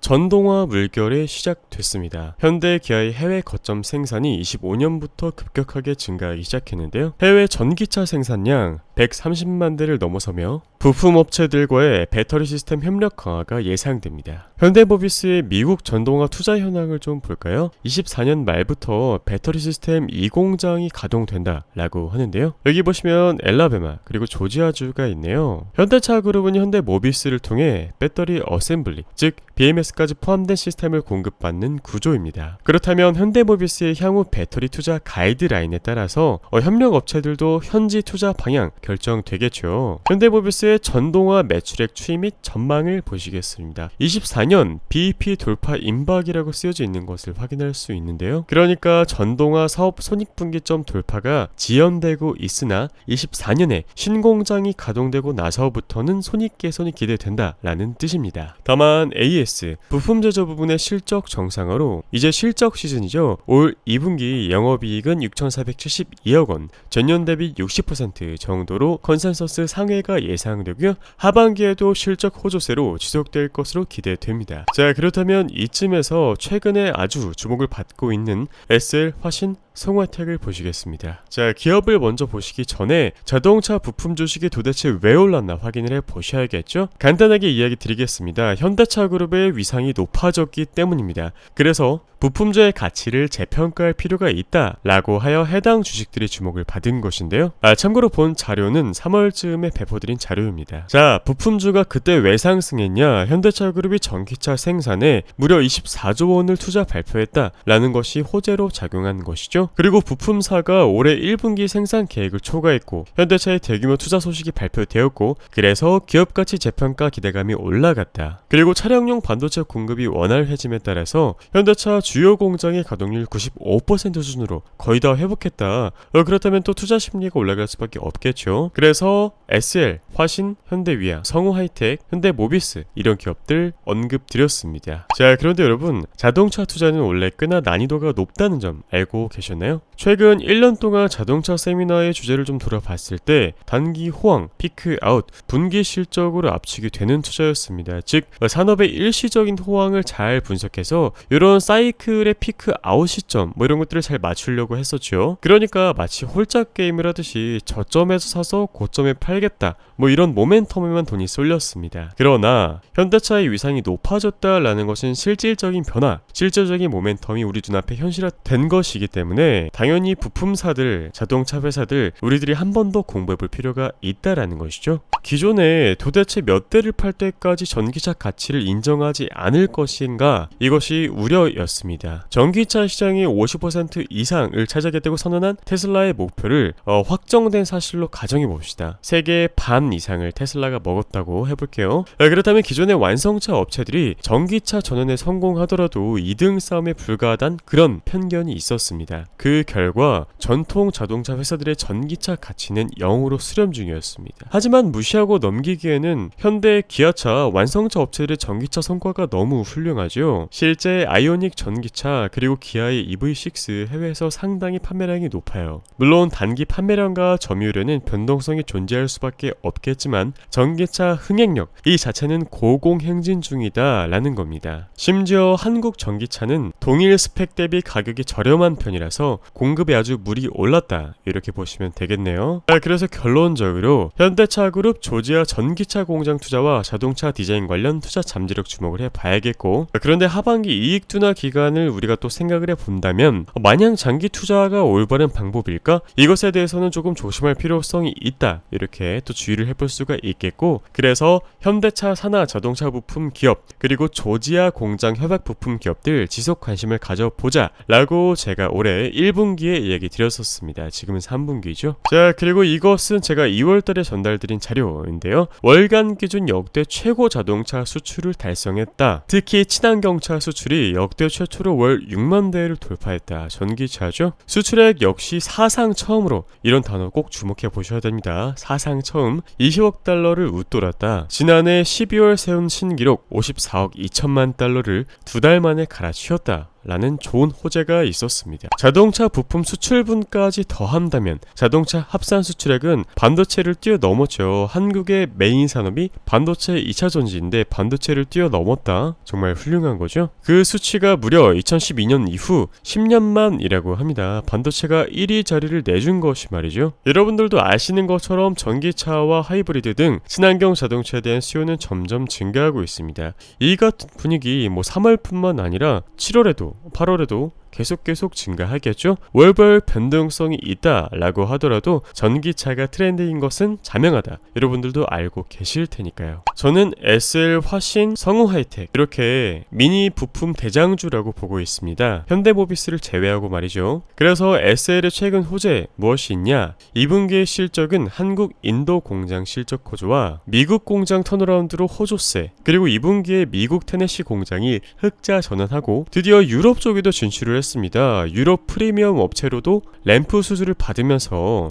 전동화 물결이 시작됐습니다. 현대 기아의 해외 거점 생산이 25년부터 급격하게 증가하기 시작했는데요. 해외 전기차 생산량 130만 대를 넘어서며 부품 업체들과의 배터리 시스템 협력 강화가 예상됩니다. 현대모비스의 미국 전동화 투자 현황을 좀 볼까요? 24년 말부터 배터리 시스템 2공장이 가동된다 라고 하는데요. 여기 보시면 엘라베마 그리고 조지아주가 있네요. 현대차 그룹은 현대모비스를 통해 배터리 어셈블리 즉 BMS까지 포함된 시스템을 공급받는 구조입니다. 그렇다면 현대모비스의 향후 배터리 투자 가이드라인에 따라서 협력 업체들도 현지 투자 방향 결정되겠죠. 현대모비스의 전동화 매출액 추이 및 전망을 보시겠습니다. 24년 BEP 돌파 임박이라고 쓰여져 있는 것을 확인할 수 있는데요. 그러니까 전동화 사업 손익분기점 돌파가 지연되고 있으나 24년에 신공장이 가동되고 나서부터는 손익 개선이 기대된다라는 뜻입니다. 다만 AS 부품 제조 부분의 실적 정상화로 이제 실적 시즌이죠. 올 2분기 영업이익은 6,472억 원, 전년 대비 60% 정도로 컨센서스 상회가 예상되고요. 하반기에도 실적 호조세로 지속될 것으로 기대됩니다. 자, 그렇다면 이쯤에서 최근에 아주 주목을 받고 있는 SL 화신 성화텍을 보시겠습니다. 자, 기업을 먼저 보시기 전에 자동차 부품 주식이 도대체 왜 올랐나 확인을 해보셔야겠죠? 간단하게 이야기 드리겠습니다. 현대차 그룹의 위상이 높아졌기 때문입니다. 그래서 부품주의 가치를 재평가할 필요가 있다 라고 하여 해당 주식들이 주목을 받은 것인데요. 참고로 본 자료는 3월쯤에 배포드린 자료입니다. 자, 부품주가 그때 왜 상승했냐? 현대차 그룹이 전기차 생산에 무려 24조 원을 투자 발표했다 라는 것이 호재로 작용한 것이죠. 그리고 부품사가 올해 1분기 생산 계획을 초과했고 현대차의 대규모 투자 소식이 발표되었고 그래서 기업가치 재평가 기대감이 올라갔다. 그리고 차량용 반도체 공급이 원활해짐에 따라서 현대차 주요 공장의 가동률 95% 수준으로 거의 다 회복했다. 그렇다면 또 투자 심리가 올라갈 수밖에 없겠죠. 그래서 SL, 화신, 현대위아, 성우하이텍, 현대모비스 이런 기업들 언급드렸습니다. 자, 그런데 여러분 자동차 투자는 원래 꽤나 난이도가 높다는 점 알고 계셨나요? 최근 1년 동안 자동차 세미나의 주제를 좀 돌아봤을 때 단기 호황, 피크 아웃, 분기 실적으로 압축이 되는 투자였습니다. 즉 산업의 일시적인 호황을 잘 분석해서 이런 사이클의 피크 아웃 시점 이런 것들을 잘 맞추려고 했었죠. 그러니까 마치 홀짝 게임을 하듯이 저점에서 사서 고점에 팔겠다 이런 모멘텀에만 돈이 쏠렸습니다. 그러나 현대차의 위상이 높아졌다라는 것은 실질적인 변화, 실질적인 모멘텀이 우리 눈앞에 현실화된 것이기 때문에 당연히 부품사들, 자동차 회사들 우리들이 한 번 더 공부해볼 필요가 있다라는 것이죠. 기존에 도대체 몇 대를 팔 때까지 전기차 가치를 인정하지 않을 것인가, 이것이 우려였습니다. 전기차 시장의 50% 이상을 차지하겠다고 선언한 테슬라의 목표를 확정된 사실로 가정해봅시다. 세계 반 이상을 테슬라가 먹었다고 해볼게요. 그렇다면 기존의 완성차 업체들이 전기차 전원에 성공하더라도 2등 싸움에 불과하단 그런 편견이 있었습니다. 그 결과 전통 자동차 회사들의 전기차 가치는 0으로 수렴 중이었습니다. 하지만 무시하고 넘기기에는 현대, 기아차, 완성차 업체들의 전기차 성과가 너무 훌륭하죠. 실제 아이오닉 전기차 그리고 기아의 EV6 해외에서 상당히 판매량이 높아요. 물론 단기 판매량과 점유율에는 변동성이 존재할 수밖에 없겠지만 전기차 흥행력 이 자체는 고공행진 중이다 라는 겁니다. 심지어 한국 전기차는 동일 스펙 대비 가격이 저렴한 편이라서 공급에 아주 물이 올랐다 이렇게 보시면 되겠네요. 그래서 결론적으로 현대차 그룹 조지아 전기차 공장 투자와 자동차 디자인 관련 투자 잠재력 주목을 해봐야겠고, 그런데 하반기 이익 둔화 기간을 우리가 또 생각을 해본다면 마냥 장기 투자가 올바른 방법일까? 이것에 대해서는 조금 조심할 필요성이 있다 이렇게 또 주의를 해볼 수가 있겠고, 그래서 현대차 산하 자동차 부품 기업 그리고 조지아 공장 협약 부품 기업들 지속 관심을 가져보자 라고 제가 올해 1분기에 이야기 드렸었습니다. 지금은 3분기죠. 자, 그리고 이것은 제가 2월달에 전달드린 자료인데요. 월간 기준 역대 최고 자동차 수출을 달성했다. 특히 친환경차 수출이 역대 최초로 월 6만 대를 돌파했다. 전기차죠. 수출액 역시 사상 처음으로, 이런 단어 꼭 주목해 보셔야 됩니다. 사상 처음 20억 달러를 웃돌았다. 지난해 12월 세운 신기록 54억 2천만 달러를 두 달 만에 갈아치웠다. 라는 좋은 호재가 있었습니다. 자동차 부품 수출분까지 더한다면 자동차 합산 수출액은 반도체를 뛰어넘었죠. 한국의 메인 산업이 반도체 2차 전지인데 반도체를 뛰어넘었다. 정말 훌륭한 거죠. 그 수치가 무려 2012년 이후 10년만이라고 합니다. 반도체가 1위 자리를 내준 것이 말이죠. 여러분들도 아시는 것처럼 전기차와 하이브리드 등 친환경 자동차에 대한 수요는 점점 증가하고 있습니다. 이 같은 분위기 3월뿐만 아니라 7월에도 8월에도 계속 증가하겠죠. 월별 변동성이 있다라고 하더라도 전기차가 트렌드인 것은 자명하다. 여러분들도 알고 계실 테니까요. 저는 SL 화신, 성우 하이텍 이렇게 미니 부품 대장주라고 보고 있습니다. 현대모비스를 제외하고 말이죠. 그래서 SL의 최근 호재 무엇이 있냐? 2분기의 실적은 한국 인도 공장 실적 호조와 미국 공장 턴어라운드로 호조세, 그리고 2분기에 미국 테네시 공장이 흑자 전환하고 드디어 유럽 쪽에도 진출을 했습니다. 유럽 프리미엄 업체로도 램프 수주를 받으면서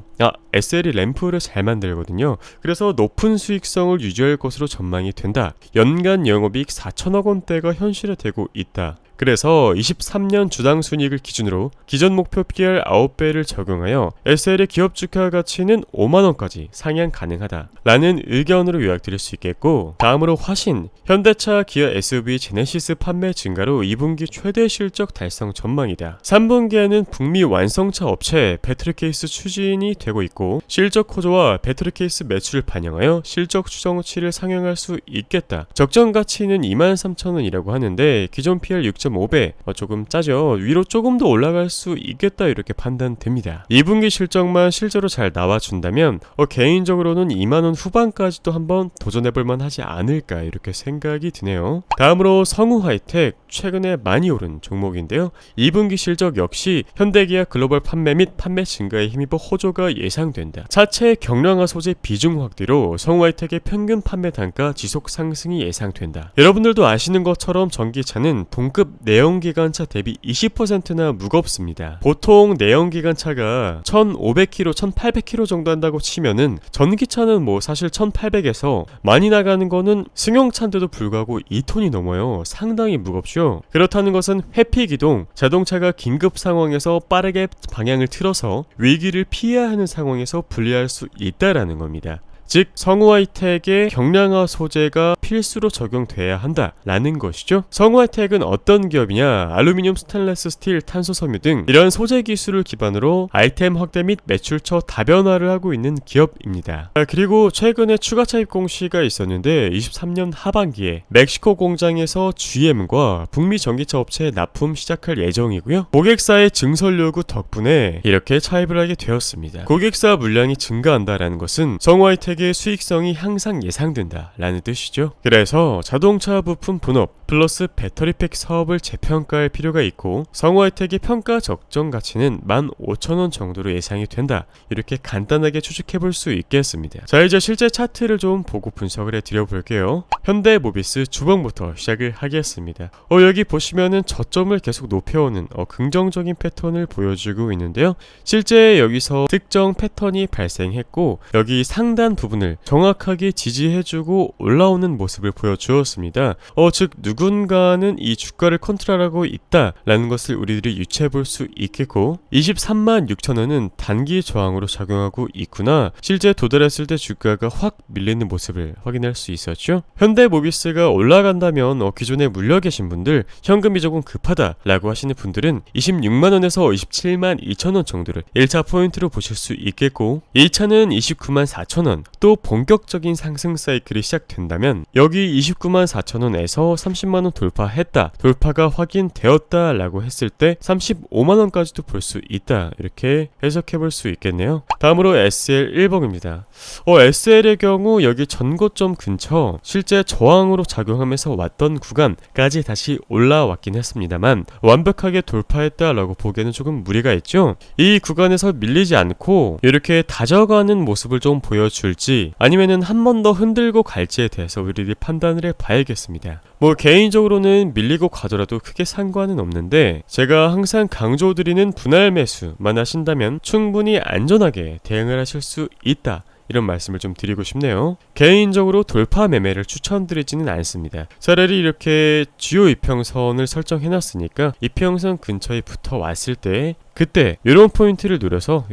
SL이 램프를 잘 만들거든요. 그래서 높은 수익성을 유지할 것으로 전망이 된다. 연간 영업이익 4천억 원대가 현실화되고 있다. 그래서 23년 주당 순이익을 기준으로 기존 목표 PER 9배를 적용하여 SL의 기업 주가 가치는 5만원까지 상향 가능하다 라는 의견으로 요약드릴 수 있겠고, 다음으로 화신, 현대차, 기아 SUV 제네시스 판매 증가로 2분기 최대 실적 달성 전망이다. 3분기에는 북미 완성차 업체 배터리 케이스 추진이 되고 있고 실적 호조와 배터리 케이스 매출을 반영하여 실적 추정치를 상향할 수 있겠다. 적정 가치는 23,000원이라고 하는데 기존 PER 6.5배 조금 짜죠. 위로 조금 더 올라갈 수 있겠다 이렇게 판단됩니다. 2분기 실적만 실제로 잘 나와준다면 개인적으로는 2만원 후반까지도 한번 도전해볼만 하지 않을까 이렇게 생각이 드네요. 다음으로 성우 하이텍, 최근에 많이 오른 종목인데요. 2분기 실적 역시 현대기아 글로벌 판매 및 판매 증가에 힘입어 호조가 예상된다. 차체 경량화 소재 비중 확대로 성우 하이텍의 평균 판매 단가 지속 상승이 예상된다. 여러분들도 아시는 것처럼 전기차는 동급 내연기관차 대비 20%나 무겁습니다. 보통 내연기관차가 1500km, 1800km 정도 한다고 치면은 전기차는 사실 1800에서 많이 나가는 거는 승용차인데도 불구하고 2톤이 넘어요. 상당히 무겁죠. 그렇다는 것은 회피기동, 자동차가 긴급 상황에서 빠르게 방향을 틀어서 위기를 피해야 하는 상황에서 분리할 수 있다라는 겁니다. 즉 성우 하이텍의 경량화 소재가 필수로 적용돼야 한다라는 것이죠. 성우 하이텍은 어떤 기업이냐? 알루미늄, 스테인리스 스틸, 탄소 섬유 등 이런 소재 기술을 기반으로 아이템 확대 및 매출처 다변화를 하고 있는 기업입니다. 그리고 최근에 추가 차입 공시가 있었는데 23년 하반기에 멕시코 공장에서 GM과 북미 전기차 업체에 납품 시작할 예정이고요. 고객사의 증설 요구 덕분에 이렇게 차입을 하게 되었습니다. 고객사 물량이 증가한다라는 것은 성우 하이텍 수익성이 항상 예상된다라는 뜻이죠. 그래서 자동차 부품 분업 플러스 배터리팩 사업을 재평가할 필요가 있고 성우 하이텍의 평가 적정 가치는 15,000원 정도로 예상이 된다. 이렇게 간단하게 추측해볼 수 있겠습니다. 자, 이제 실제 차트를 좀 보고 분석을 해드려 볼게요. 현대모비스 주봉부터 시작을 하겠습니다. 여기 보시면은 저점을 계속 높여오는 긍정적인 패턴을 보여주고 있는데요. 실제 여기서 특정 패턴이 발생했고 여기 상단 부분을 정확하게 지지해주고 올라오는 모습을 보여주었습니다. 즉 누군가는 이 주가를 컨트롤하고 있다라는 것을 우리들이 유추해볼 수 있겠고 23만 6천원은 단기 저항으로 작용하고 있구나. 실제 도달했을 때 주가가 확 밀리는 모습을 확인할 수 있었죠. 현대모비스가 올라간다면 기존에 물려 계신 분들 현금이 조금 급하다라고 하시는 분들은 26만원에서 27만 2천원 정도를 1차 포인트로 보실 수 있겠고 2차는 29만 4천원, 또 본격적인 상승 사이클이 시작된다면 여기 29만 4천원에서 30만원 돌파했다, 돌파가 확인되었다 라고 했을 때 35만원까지도 볼 수 있다, 이렇게 해석해 볼 수 있겠네요. 다음으로 SL 1봉입니다. SL의 경우 여기 전고점 근처 실제 저항으로 작용하면서 왔던 구간까지 다시 올라왔긴 했습니다만 완벽하게 돌파했다라고 보기에는 조금 무리가 있죠. 이 구간에서 밀리지 않고 이렇게 다져가는 모습을 좀 보여줄지 아니면은 한 번 더 흔들고 갈지에 대해서 우리들이 판단을 해봐야겠습니다. 개인적으로는 밀리고 가더라도 크게 상관은 없는데 제가 항상 강조드리는 분할 매수만 하신다면 충분히 안전하게 대응을 하실 수 있다, 이런 말씀을 좀 드리고 싶네요. 개인적으로 돌파 매매를 추천드리지는 않습니다. 차라리 이렇게 주요 이평선을 설정해놨으니까 이평선 근처에 붙어 왔을 때 그때 이런 포인트를 노려서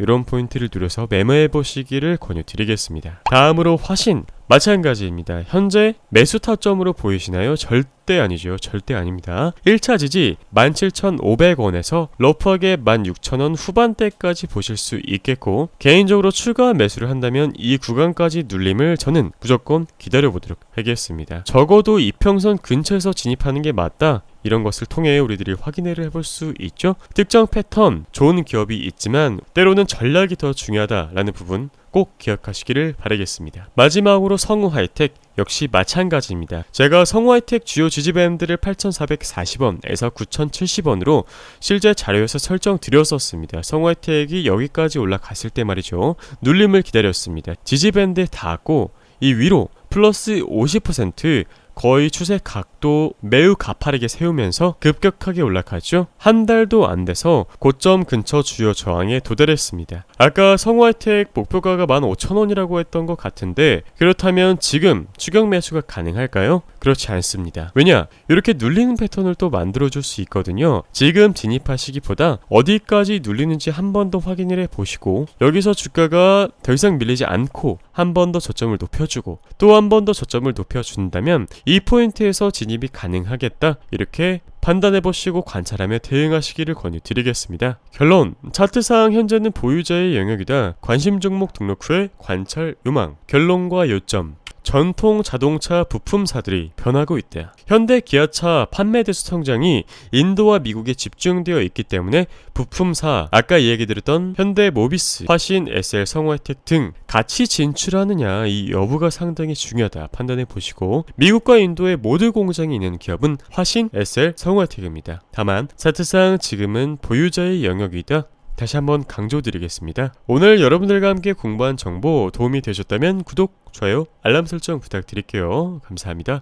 매매해 보시기를 권유드리겠습니다. 다음으로 화신 마찬가지입니다. 현재 매수 타점으로 보이시나요? 절대 아니죠. 절대 아닙니다. 1차 지지 17,500원에서 러프하게 16,000원 후반대까지 보실 수 있겠고, 개인적으로 추가 매수를 한다면 이 구간까지 눌림을 저는 무조건 기다려보도록 하겠습니다. 적어도 이평선 근처에서 진입하는 게 맞다, 이런 것을 통해 우리들이 확인을 해볼 수 있죠. 특정 패턴, 좋은 기업이 있지만 때로는 전략이 더 중요하다라는 부분 꼭 기억하시기를 바라겠습니다. 마지막으로 성우하이텍 역시 마찬가지입니다. 제가 성우하이텍 주요 지지밴드를 8,440원에서 9,070원으로 실제 자료에서 설정드렸었습니다. 성우하이텍이 여기까지 올라갔을 때 말이죠, 눌림을 기다렸습니다. 지지밴드에 닿았고 이 위로 플러스 50% 거의 추세 각도 매우 가파르게 세우면서 급격하게 올라갔죠. 한 달도 안 돼서 고점 근처 주요 저항에 도달했습니다. 아까 성우하이텍 목표가가 15,000원이라고 했던 것 같은데, 그렇다면 지금 추격 매수가 가능할까요? 그렇지 않습니다. 왜냐? 이렇게 눌리는 패턴을 또 만들어줄 수 있거든요. 지금 진입하시기보다 어디까지 눌리는지 한 번 더 확인을 해보시고, 여기서 주가가 더 이상 밀리지 않고 한 번 더 저점을 높여주고 또 한 번 더 저점을 높여준다면 이 포인트에서 진입이 가능하겠다, 이렇게 판단해보시고 관찰하며 대응하시기를 권유드리겠습니다. 결론, 차트상 현재는 보유자의 영역이다. 관심 종목 등록 후에 관찰 요망. 결론과 요점, 전통 자동차 부품사들이 변하고 있다. 현대 기아차 판매 대수 성장이 인도와 미국에 집중되어 있기 때문에 부품사, 아까 얘기 드렸던 현대 모비스, 화신, SL, 성우하이텍 등 같이 진출하느냐, 이 여부가 상당히 중요하다 판단해 보시고, 미국과 인도에 모두 공장이 있는 기업은 화신, SL, 성우하이텍입니다. 다만 차트상 지금은 보유자의 영역이다, 다시 한번 강조드리겠습니다. 오늘 여러분들과 함께 공부한 정보 도움이 되셨다면 구독, 좋아요, 알람 설정 부탁드릴게요. 감사합니다.